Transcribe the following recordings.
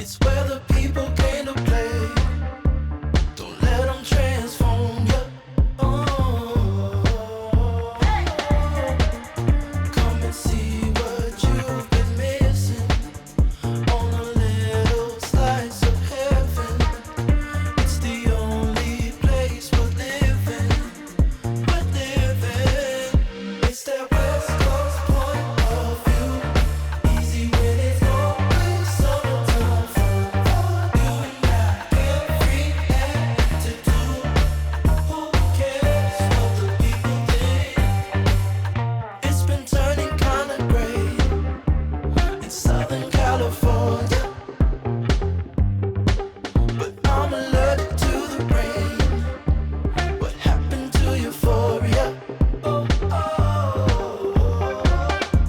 It's where the people came to play. Don't let them transform you. Come and see what you've been missing on a little slice of heaven. It's the only place we're living. We're living. It's that West Coast point of view. Easy when it's always summertime fun for you and I. Every attitude. Who cares what the people think? It's been turning kinda gray in Southern California, but I'm allergic to the rain. What happened to euphoria? Oh,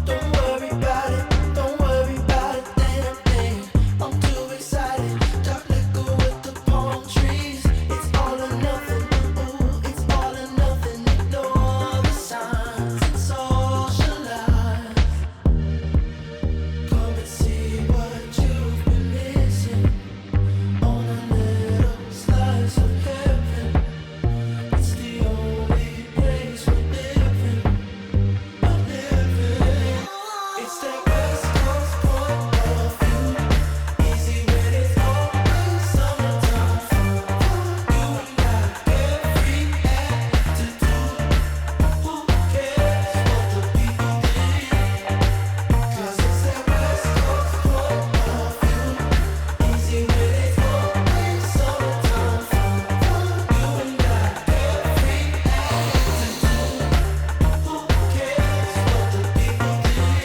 don't worry about it, don't worry about it, damn thing. I'm too excited. Dark liquor with the palm trees. It's all or nothing. Ooh, it's all or nothing. Ignore the signs and socialize. Come and see what you've been missing on a little slice of heaven. It's the only place we're living. We're living. It's that West Coast point of view. Easy when it's always summertime fun for you and I. Every attitude. Who cares what the people think? 'Cause it's that West Coast point of view. Easy when it's always summertime fun for you and I. Every attitude. Who cares what the people think?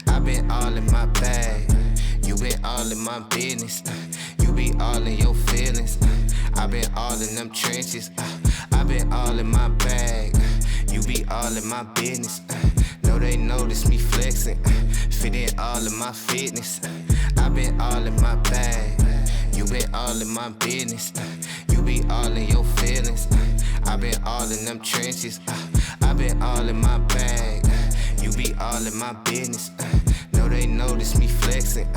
I've been all in my bag, you been all in my business. You be all in your feelings. I've been all in them trenches. I've been all in my bag, you be all in my business. Know they notice me flexing, fit in all in my fitness. I've been all in my bag, you been all in my business. You be all in your feelings. I've been all in them trenches. I've been all in my bag, you be all in my business. Know they notice me flexing,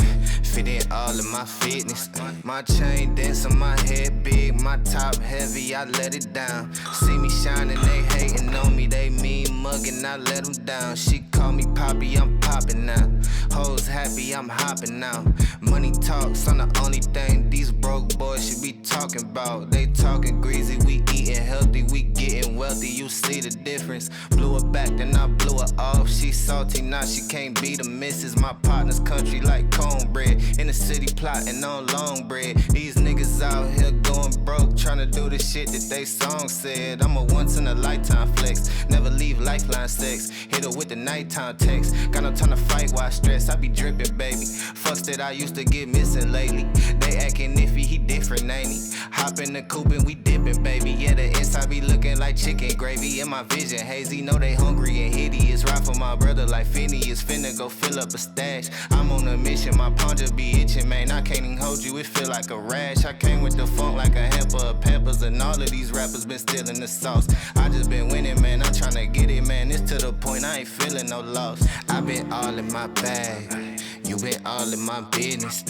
fit in all in my fitness. My chain dancing, my head big, my top heavy, I let it down. See me shining, they hating on me, they mean mugging, I let them down. She call me Poppy, I'm popping now. Hoes happy, I'm hopping now. Money talks, I'm the only thing these broke boys should be talking about. They talking greasy, we eating healthy, we getting wealthy, you see the difference. Blew her back, then I blew her off. She salty, now she can't be the missus. My partner's country like cornbread. In the city plotting on long bread. These niggas out here going broke, tryna do the shit that they song said. I'm a once in a lifetime flex, never leave lifeline sex. Hit her with the nighttime text, got no time to fight while I stress. I be dripping, baby. Fucks that I used to get missing lately. They acting iffy, he different, ain't he? Hop in the coupe and we dipping, baby. Yeah, the inside be looking like chicken gravy. In my vision hazy, know they hungry and hideous. Ride for my brother like Phineas, finna go fill up a stash. I'm on a mission, my palm just be itching, man. I can't even hold you, it feel like a rash. I came with the funk like a hamper of peppers, and all of these rappers been stealing the sauce. I just been winning, man, I'm tryna get it, man. It's to the point I ain't feeling no loss. I been all in my bag, you been all in my business.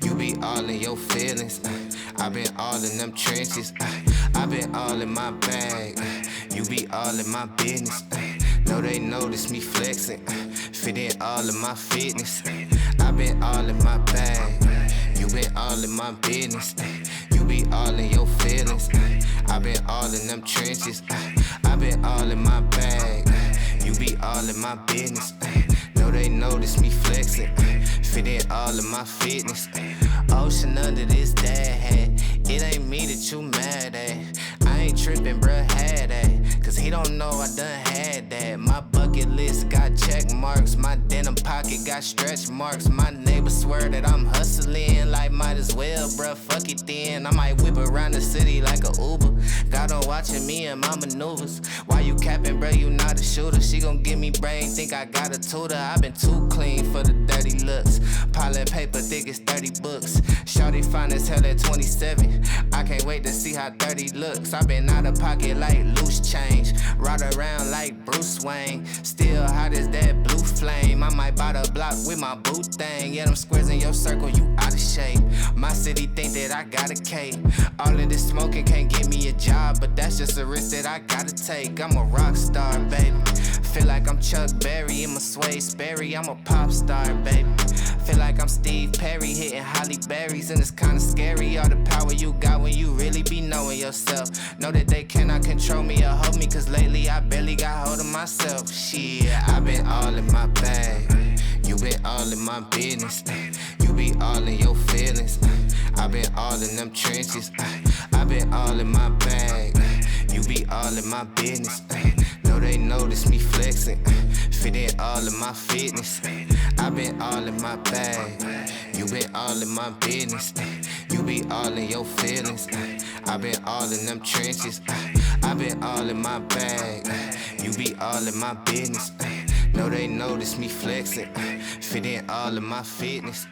You be all in your feelings. I been all in them trenches. I been all in my bag, you be all in my business. Know they notice me flexing, fit in all in my fitness. I been all in my bag, you been all in my business. You be all in your feelings. I been all in them trenches. I been all in my bag, you be all in my business. Know they notice me flexing, fit in all in my fitness. Ocean under this dad hat, it ain't me that you mad at. I ain't trippin', bruh, had that, cause he don't know I done had that. My bucket list got check marks, my denim pocket got stretch marks. My neighbors swear that I'm hustling like like, might as well, bruh, fuck it then. I might whip around the city like a Uber. God on watching me and my maneuvers. Why you capping, bruh, you not a shooter. She gon' give me brain, think I got a tutor. I been too clean for the dirty looks. Piling paper, think it's 30 books. Shawty fine as hell at 27. I can't wait to see how dirty looks. I been out of pocket like loose change. Ride around like Bruce Wayne. Still hot as that blue flame. I might buy the block with my boot thing. Yeah, them squares in your circle, you out of shape. My city think that I got a cake. All of this smoking can't get me a job, but that's just a risk that I gotta take. I'm a rock star, baby. Feel like I'm Chuck Berry in my Sway Sperry. I'm a pop star, baby. Feel like I'm Steve Perry hitting Holly Berries, and it's kinda scary all the power you got when you really be knowing yourself. Know that they cannot control me or hold me, cause lately I barely got hold of myself. Shit, I been all in my bag. You been all in my business. You be all in your feelings. I been all in them trenches. I been all in my bag. You be all in my business. Know they notice me flexing. Fit in all of my fitness. I been all in my bag. You been all in my business. You be all in your feelings. I been all in them trenches. I been all in my bag. You be all in my business. Know they notice me flexing. Fit in all of my fitness.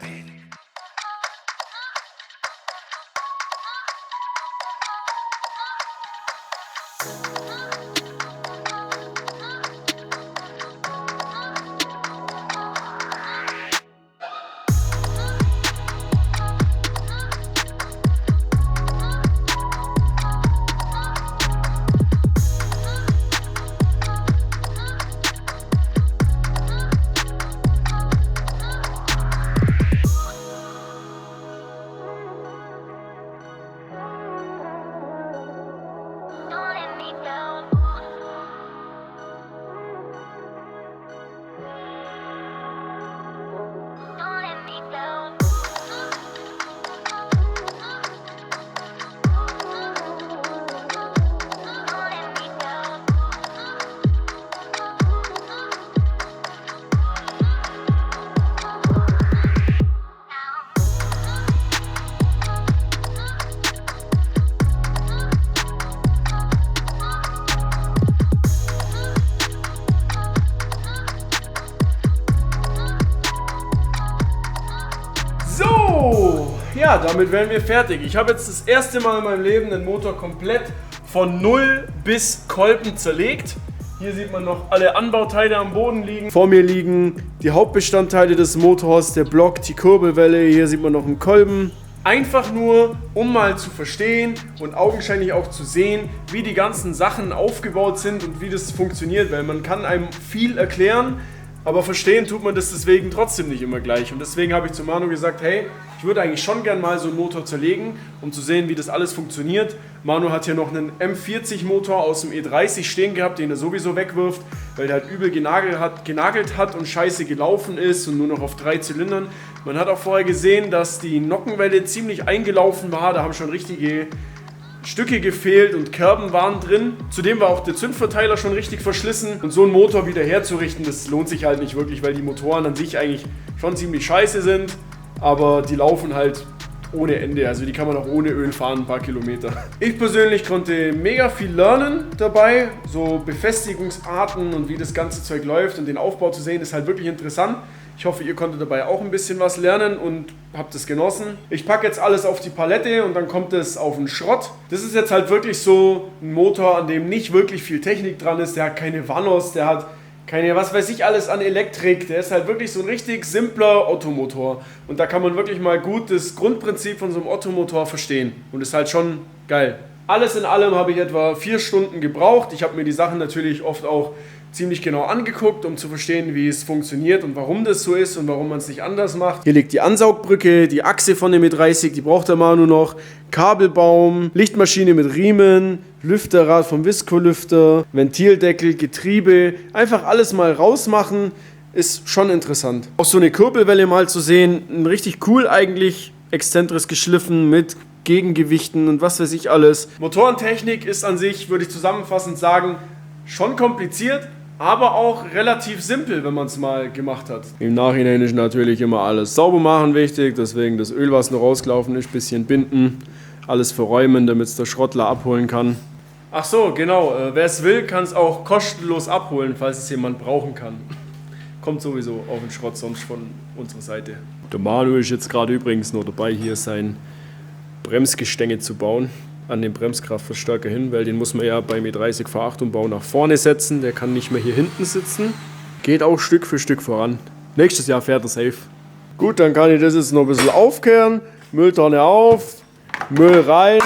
Ja, damit wären wir fertig. Ich habe jetzt das erste Mal in meinem Leben den Motor komplett von 0 bis Kolben zerlegt. Hier sieht man noch alle Anbauteile am Boden liegen. Vor mir liegen die Hauptbestandteile des Motors, der Block, die Kurbelwelle. Hier sieht man noch einen Kolben. Einfach nur, um mal zu verstehen und augenscheinlich auch zu sehen, wie die ganzen Sachen aufgebaut sind und wie das funktioniert. Weil man kann einem viel erklären, aber verstehen tut man das deswegen trotzdem nicht immer gleich. Und deswegen habe ich zu Manu gesagt, hey, ich würde eigentlich schon gern mal so einen Motor zerlegen, um zu sehen, wie das alles funktioniert. Manu hat hier noch einen M40 Motor aus dem E30 stehen gehabt, den er sowieso wegwirft, weil der halt übel genagelt hat und scheiße gelaufen ist und nur noch auf 3 Zylindern. Man hat auch vorher gesehen, dass die Nockenwelle ziemlich eingelaufen war, da haben schon richtige Stücke gefehlt und Kerben waren drin. Zudem war auch der Zündverteiler schon richtig verschlissen. Und so einen Motor wieder herzurichten, das lohnt sich halt nicht wirklich, weil die Motoren an sich eigentlich schon ziemlich scheiße sind. Aber die laufen halt ohne Ende, also die kann man auch ohne Öl fahren, ein paar Kilometer. Ich persönlich konnte mega viel lernen dabei, so Befestigungsarten und wie das ganze Zeug läuft und den Aufbau zu sehen, ist halt wirklich interessant. Ich hoffe, ihr konntet dabei auch ein bisschen was lernen und habt es genossen. Ich packe jetzt alles auf die Palette und dann kommt es auf den Schrott. Das ist jetzt halt wirklich so ein Motor, an dem nicht wirklich viel Technik dran ist. Der hat keine Vanos, der hat keine, was weiß ich, alles an Elektrik. Der ist halt wirklich so ein richtig simpler Ottomotor. Und da kann man wirklich mal gut das Grundprinzip von so einem Ottomotor verstehen. Und ist halt schon geil. Alles in allem habe ich etwa 4 Stunden gebraucht. Ich habe mir die Sachen natürlich oft auch ziemlich genau angeguckt, um zu verstehen, wie es funktioniert und warum das so ist und warum man es nicht anders macht. Hier liegt die Ansaugbrücke, die Achse von dem E30, die braucht der Manu noch, Kabelbaum, Lichtmaschine mit Riemen, Lüfterrad vom Visco-Lüfter, Ventildeckel, Getriebe, einfach alles mal rausmachen, ist schon interessant. Auch so eine Kurbelwelle mal zu sehen, richtig cool eigentlich, exzentrisch geschliffen mit Gegengewichten und was weiß ich alles. Motorentechnik ist an sich, würde ich zusammenfassend sagen, schon kompliziert, aber auch relativ simpel, wenn man es mal gemacht hat. Im Nachhinein ist natürlich immer alles sauber machen wichtig, deswegen das Öl, was noch rausgelaufen ist, ein bisschen binden, alles verräumen, damit es der Schrottler abholen kann. Ach so, genau, wer es will, kann es auch kostenlos abholen, falls es jemand brauchen kann. Kommt sowieso auf den Schrott sonst von unserer Seite. Der Manu ist jetzt gerade übrigens noch dabei, hier sein Bremsgestänge zu bauen, an den Bremskraftverstärker hin, weil den muss man ja beim E30-V8-Umbau nach vorne setzen, der kann nicht mehr hier hinten sitzen. Geht auch Stück für Stück voran. Nächstes Jahr fährt er safe. Gut, dann kann ich das jetzt noch ein bisschen aufkehren, Mülltonne auf, Müll rein.